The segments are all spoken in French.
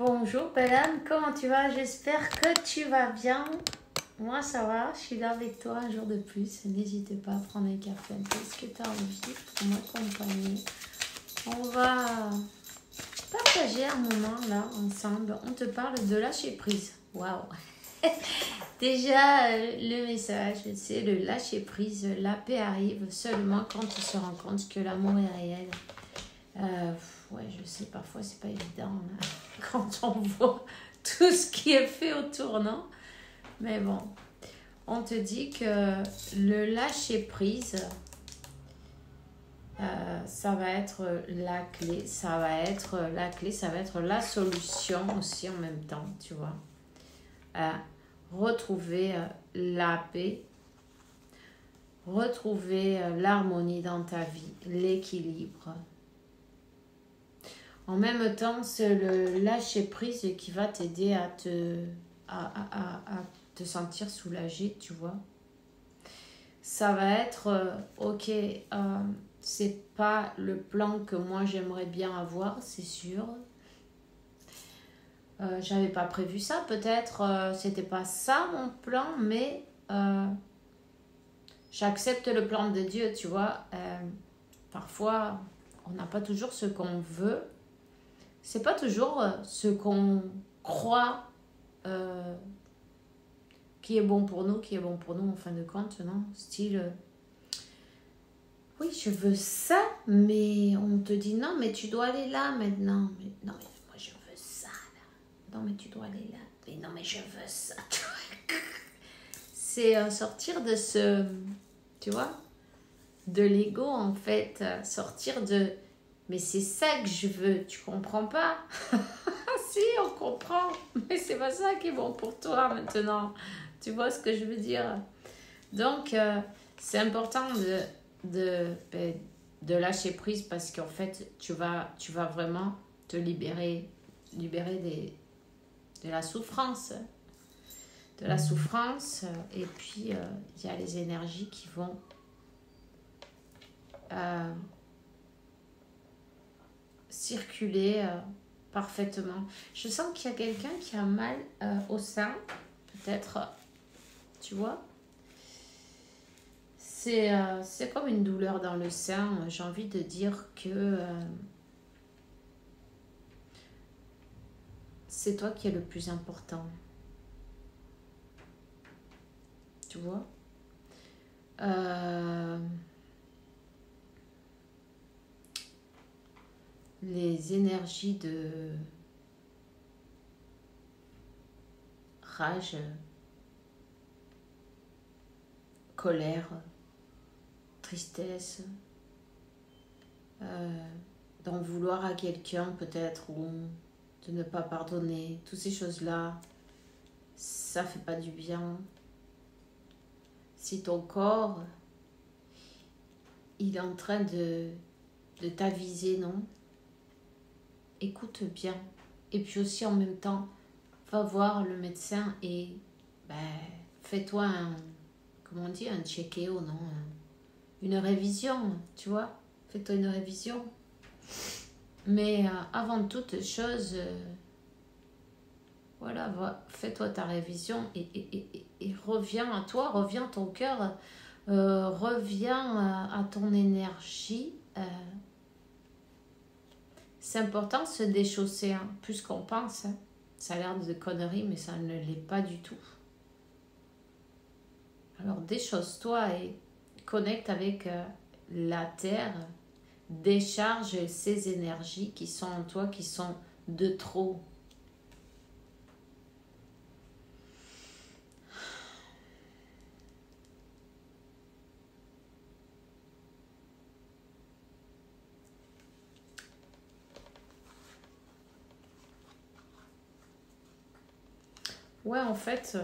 Bonjour belle âme, comment tu vas? J'espère que tu vas bien. Moi ça va, je suis là avec toi un jour de plus. N'hésite pas à prendre un café, un peu ce que tu as envie pour m'accompagner. On va partager un moment là ensemble. On te parle de lâcher prise. Waouh! Déjà, le message, c'est le lâcher prise. La paix arrive seulement quand tu te rends compte que l'amour est réel. Ouais, je sais, parfois c'est pas évident hein, quand on voit tout ce qui est fait autour, non? Mais bon, on te dit que le lâcher prise, ça va être la clé, ça va être la clé, ça va être la solution aussi en même temps, tu vois. Retrouver la paix, retrouver l'harmonie dans ta vie, l'équilibre. En même temps, c'est le lâcher prise qui va t'aider à te sentir soulagé, tu vois. Ça va être, ok, c'est pas le plan que moi j'aimerais bien avoir, c'est sûr. J'avais pas prévu ça, peut-être, c'était pas ça mon plan, mais j'accepte le plan de Dieu, tu vois. Parfois, on n'a pas toujours ce qu'on veut. C'est pas toujours ce qu'on croit qui est bon pour nous, en fin de compte, non? Style, oui, je veux ça, mais on te dit non, mais tu dois aller là maintenant. Mais, non, mais moi je veux ça là. Non, mais tu dois aller là. Mais non, mais je veux ça. C'est sortir de ce, tu vois, de l'ego en fait, sortir de mais c'est ça que je veux, tu comprends pas? Si, on comprend, mais c'est pas ça qui est bon pour toi maintenant. Tu vois ce que je veux dire? Donc, c'est important de lâcher prise parce qu'en fait, tu vas vraiment te libérer de la souffrance. De la souffrance, et puis il y a les énergies qui vont circuler parfaitement. Je sens qu'il y a quelqu'un qui a mal au sein, peut-être, tu vois. C'est comme une douleur dans le sein. J'ai envie de dire que c'est toi qui es le plus important. Tu vois. Les énergies de rage, colère, tristesse, d'en vouloir à quelqu'un peut-être, ou de ne pas pardonner, toutes ces choses-là, ça fait pas du bien. Si ton corps, il est en train de t'aviser, non? Écoute bien. Et puis aussi en même temps, va voir le médecin et fais-toi comment on dit, un check-eo, non? Une révision, tu vois? Fais-toi une révision. Mais avant toute chose, voilà, fais-toi ta révision et reviens à toi, reviens à ton cœur, reviens à ton énergie. C'est important de se déchausser, hein, plus qu'on pense. Hein. Ça a l'air de conneries, mais ça ne l'est pas du tout. Alors déchausse-toi et connecte avec la terre. Décharge ces énergies qui sont en toi, qui sont de trop. Ouais, en fait,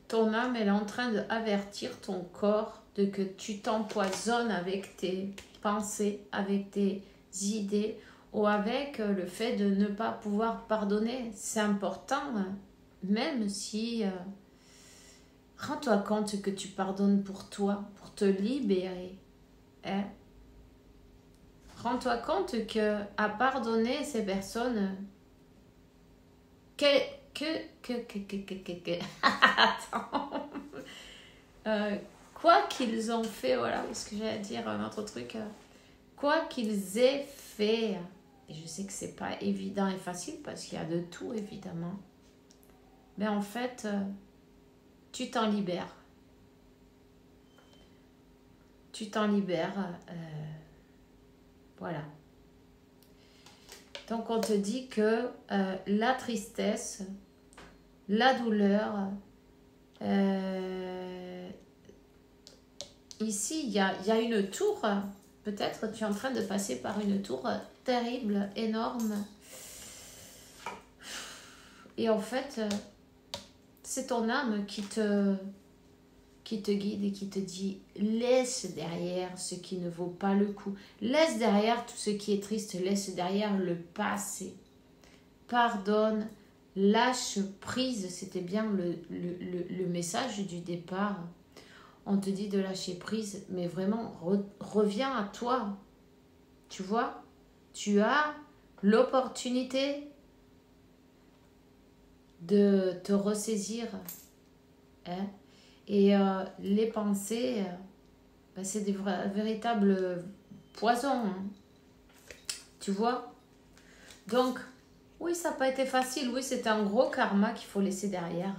ton âme, elle est en train d'avertir ton corps de que tu t'empoisonnes avec tes pensées, avec tes idées ou avec le fait de ne pas pouvoir pardonner. C'est important, hein, même si... rends-toi compte que tu pardonnes pour toi, pour te libérer. Hein? Rends-toi compte que à pardonner ces personnes... Attends. Quoi qu'ils ont fait, voilà, parce que j'allais dire un autre truc. Quoi qu'ils aient fait, et je sais que c'est pas évident et facile parce qu'il y a de tout évidemment, mais en fait, tu t'en libères. Tu t'en libères. Voilà. Donc on te dit que la tristesse, la douleur, ici il y a une tour, peut-être tu es en train de passer par une tour terrible, énorme. Et en fait, c'est ton âme qui te guide et qui te dit laisse derrière ce qui ne vaut pas le coup. Laisse derrière tout ce qui est triste, laisse derrière le passé. Pardonne, lâche prise, c'était bien le message du départ. On te dit de lâcher prise, mais vraiment reviens à toi. Tu vois, tu as l'opportunité de te ressaisir. Hein? Et les pensées, c'est des véritables poisons. Hein. Tu vois? Donc, oui, ça n'a pas été facile. Oui, c'est un gros karma qu'il faut laisser derrière.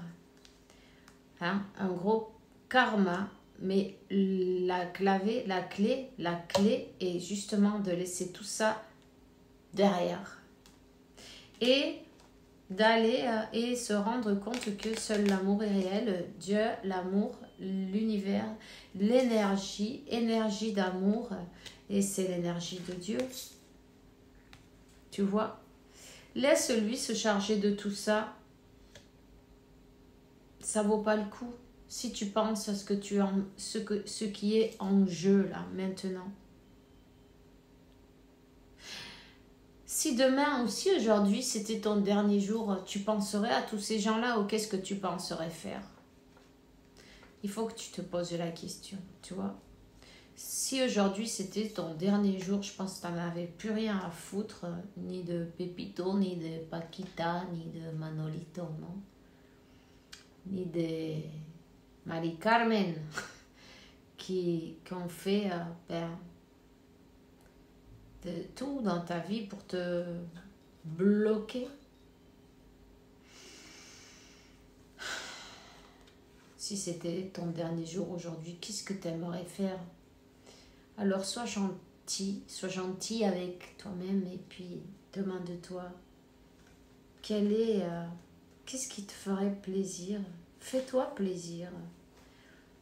Hein? Un gros karma. Mais la clé est justement de laisser tout ça derrière. Et d'aller et se rendre compte que seul l'amour est réel. Dieu, l'amour, l'univers, l'énergie, énergie d'amour. Et c'est l'énergie de Dieu. Tu vois? Laisse-lui se charger de tout ça. Ça vaut pas le coup. Si tu penses à ce qui est en jeu là, maintenant. Si demain ou si aujourd'hui c'était ton dernier jour, tu penserais à tous ces gens-là ou qu'est-ce que tu penserais faire? Il faut que tu te poses la question, tu vois. Si aujourd'hui c'était ton dernier jour, je pense que tu n'en avais plus rien à foutre, ni de Pepito, ni de Paquita, ni de Manolito, non? Ni de Marie Carmen qui ont fait de tout dans ta vie pour te bloquer. Si c'était ton dernier jour aujourd'hui, qu'est-ce que tu aimerais faire? Alors sois gentil avec toi-même et puis demande-toi qu'est-ce qui te ferait plaisir? Fais-toi plaisir.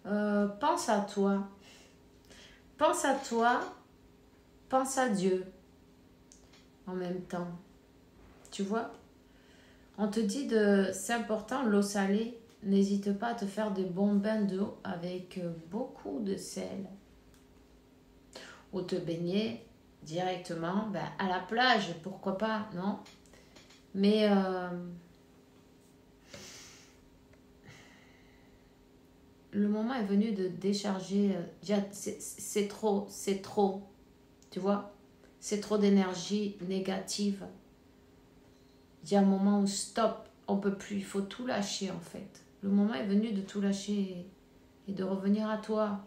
Pense à toi. Pense à toi. Pense à Dieu. En même temps. Tu vois? On te dit c'est important, l'eau salée. N'hésite pas à te faire des bons bains d'eau avec beaucoup de sel. Ou te baigner directement à la plage. Pourquoi pas, non? Mais... le moment est venu de décharger. C'est trop. Tu vois? C'est trop d'énergie négative. Il y a un moment où stop, on peut plus. Il faut tout lâcher en fait. Le moment est venu de tout lâcher et de revenir à toi.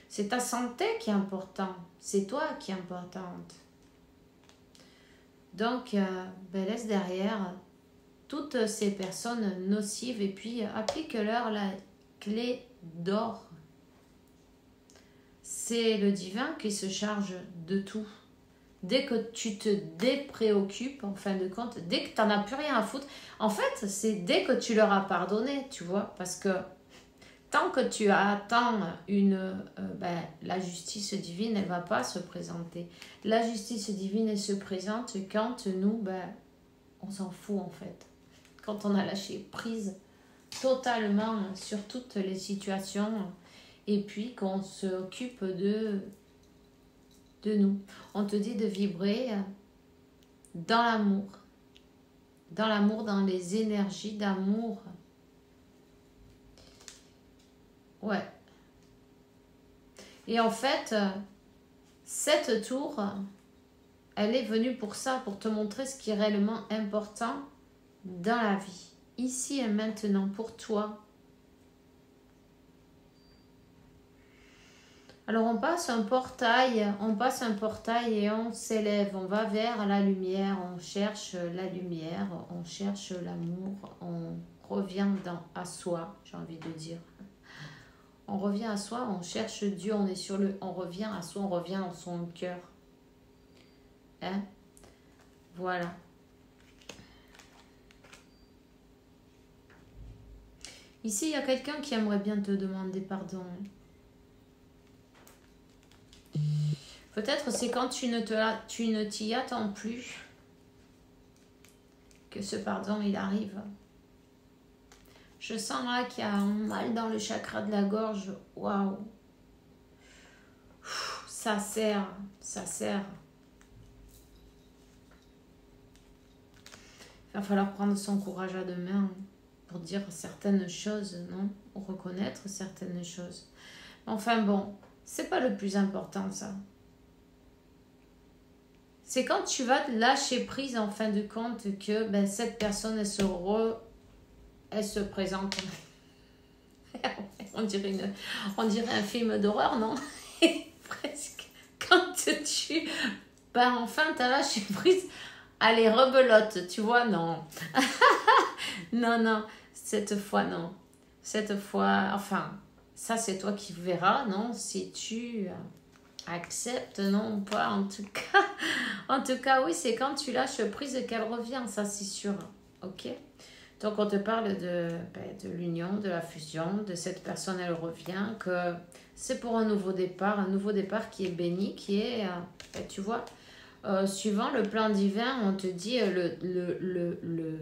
C'est ta santé qui est importante. C'est toi qui est importante. Donc, laisse derrière toutes ces personnes nocives et puis applique-leur la clé d'or. C'est le divin qui se charge de tout. Dès que tu te dépréoccupes, en fin de compte, dès que tu n'en as plus rien à foutre, en fait, c'est dès que tu leur as pardonné, tu vois, parce que tant que tu attends la justice divine, elle ne va pas se présenter. La justice divine, elle se présente quand nous, on s'en fout en fait. Quand on a lâché prise totalement sur toutes les situations et puis qu'on s'occupe de nous. On te dit de vibrer dans l'amour, dans les énergies d'amour. Ouais. Et en fait, cette tour, elle est venue pour ça, pour te montrer ce qui est réellement important dans la vie, ici et maintenant pour toi. Alors on passe un portail et on s'élève, on va vers la lumière, on cherche la lumière, on cherche l'amour, on revient à soi, j'ai envie de dire. On revient à soi, on cherche Dieu, on revient à soi, on revient dans son cœur. Hein? Voilà. Ici, il y a quelqu'un qui aimerait bien te demander pardon. Peut-être c'est quand tu ne t'y attends plus que ce pardon, il arrive. Je sens là qu'il y a un mal dans le chakra de la gorge. Waouh! Ça serre, ça serre. Il va falloir prendre son courage à deux mains pour dire certaines choses, non? Pour reconnaître certaines choses. Enfin bon, c'est pas le plus important ça. C'est quand tu vas te lâcher prise en fin de compte que ben, cette personne elle se présente. on dirait un film d'horreur, non? Presque. Quand tu enfin t'as lâché prise, allez rebelote, tu vois, non. non, cette fois non. Cette fois, enfin, ça c'est toi qui verras, non? Si tu acceptes, non, ou pas, en tout cas, oui, c'est quand tu lâches prise qu'elle revient, ça c'est sûr, ok? Donc on te parle de l'union, de la fusion, de cette personne, elle revient, que c'est pour un nouveau départ qui est béni, qui est, tu vois, suivant le plan divin, on te dit le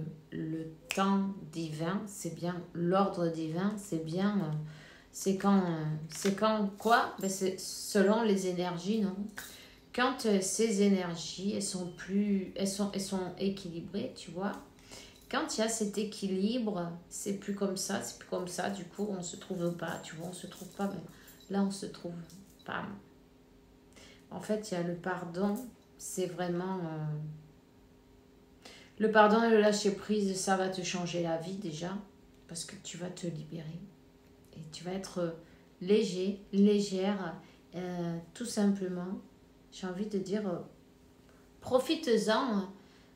temps divin, c'est bien l'ordre divin, c'est bien... c'est quand quoi? Ben c'est selon les énergies, non? Quand ces énergies, elles sont équilibrées, tu vois. Quand il y a cet équilibre, c'est plus comme ça, du coup, on se trouve pas, tu vois, on se trouve pas, mais là, on se trouve pas. En fait, il y a le pardon, c'est vraiment... le pardon et le lâcher prise, ça va te changer la vie déjà, parce que tu vas te libérer. Et tu vas être léger, légère, tout simplement. J'ai envie de dire, profites-en,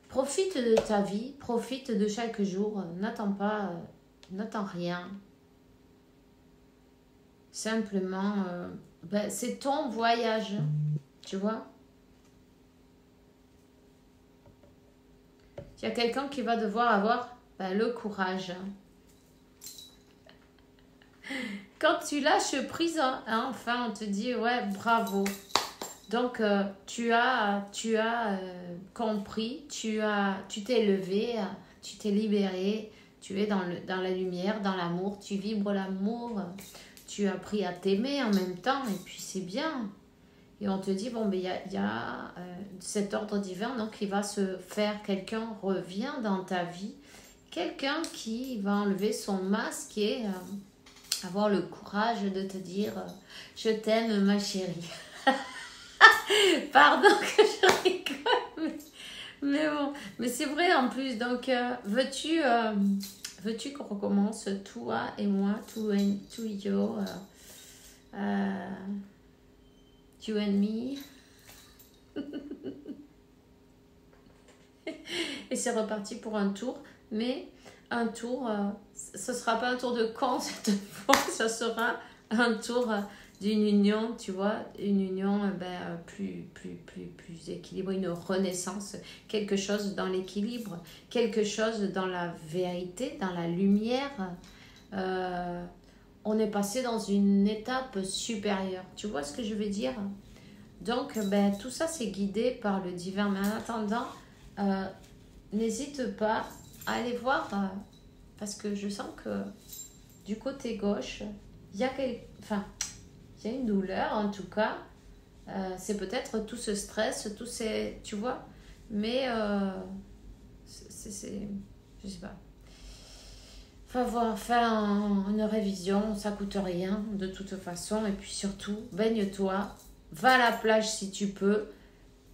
profite de ta vie, profite de chaque jour, n'attends rien. Simplement, c'est ton voyage, tu vois. Il y a quelqu'un qui va devoir avoir le courage. Quand tu lâches prise, enfin, on te dit, ouais, bravo. Donc, tu as compris, tu t'es levé, tu t'es libéré, tu es dans la lumière, dans l'amour, tu vibres l'amour, tu as appris à t'aimer en même temps, et puis c'est bien. Et on te dit, bon, ben, il y a cet ordre divin, donc il va se faire, quelqu'un revient dans ta vie, quelqu'un qui va enlever son masque et avoir le courage de te dire, je t'aime ma chérie. Pardon que je rigole, mais bon, mais c'est vrai en plus. Donc, veux-tu qu'on recommence toi et moi, you, you and me. Et c'est reparti pour un tour, mais un tour, ce sera pas un tour de con cette fois, ça sera un tour d'une union, tu vois, une union plus équilibrée, une renaissance, quelque chose dans l'équilibre, quelque chose dans la vérité, dans la lumière. On est passé dans une étape supérieure. Tu vois ce que je veux dire? Donc, tout ça, c'est guidé par le divin. Mais en attendant, n'hésite pas à aller voir, parce que je sens que du côté gauche, il y a une douleur en tout cas. C'est peut-être tout ce stress, tous ces... Tu vois? Mais je sais pas. Faut faire une révision, ça coûte rien de toute façon. Et puis surtout, baigne-toi, va à la plage si tu peux.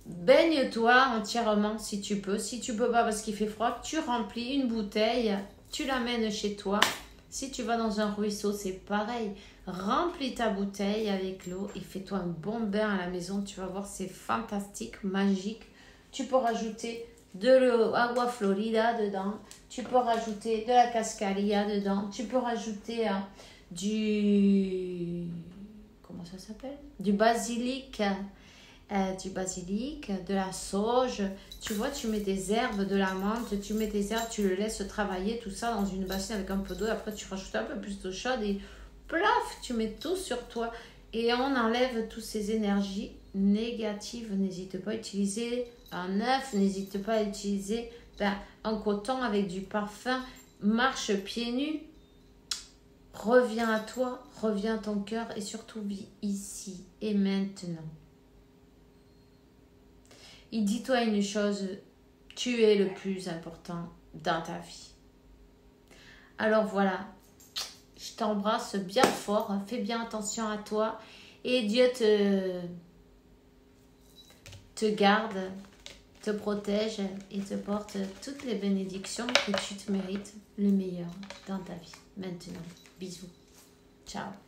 baigne-toi entièrement si tu peux. Si tu peux pas parce qu'il fait froid, tu remplis une bouteille, tu l'amènes chez toi. Si tu vas dans un ruisseau, c'est pareil. Remplis ta bouteille avec l'eau et fais-toi un bon bain à la maison. Tu vas voir, c'est fantastique, magique. Tu peux rajouter de l'agua florida dedans. Tu peux rajouter de la cascarilla dedans. Tu peux rajouter du... Comment ça s'appelle? Du basilic. De la sauge. Tu vois, tu mets des herbes, de la menthe. Tu mets des herbes, tu le laisses travailler. Tout ça dans une bassine avec un peu d'eau. Après, tu rajoutes un peu plus d'eau chaude et plaf, tu mets tout sur toi. Et on enlève toutes ces énergies négatives. N'hésite pas à utiliser un œuf. N'hésite pas à utiliser un coton avec du parfum. Marche pieds nus. Reviens à toi. Reviens à ton cœur. Et surtout, vis ici et maintenant. Et dis-toi une chose. Tu es le plus important dans ta vie. Alors voilà. Je t'embrasse bien fort. Fais bien attention à toi. Et Dieu te garde, te protège et te porte toutes les bénédictions que tu te mérites, le meilleur dans ta vie. Maintenant, bisous. Ciao.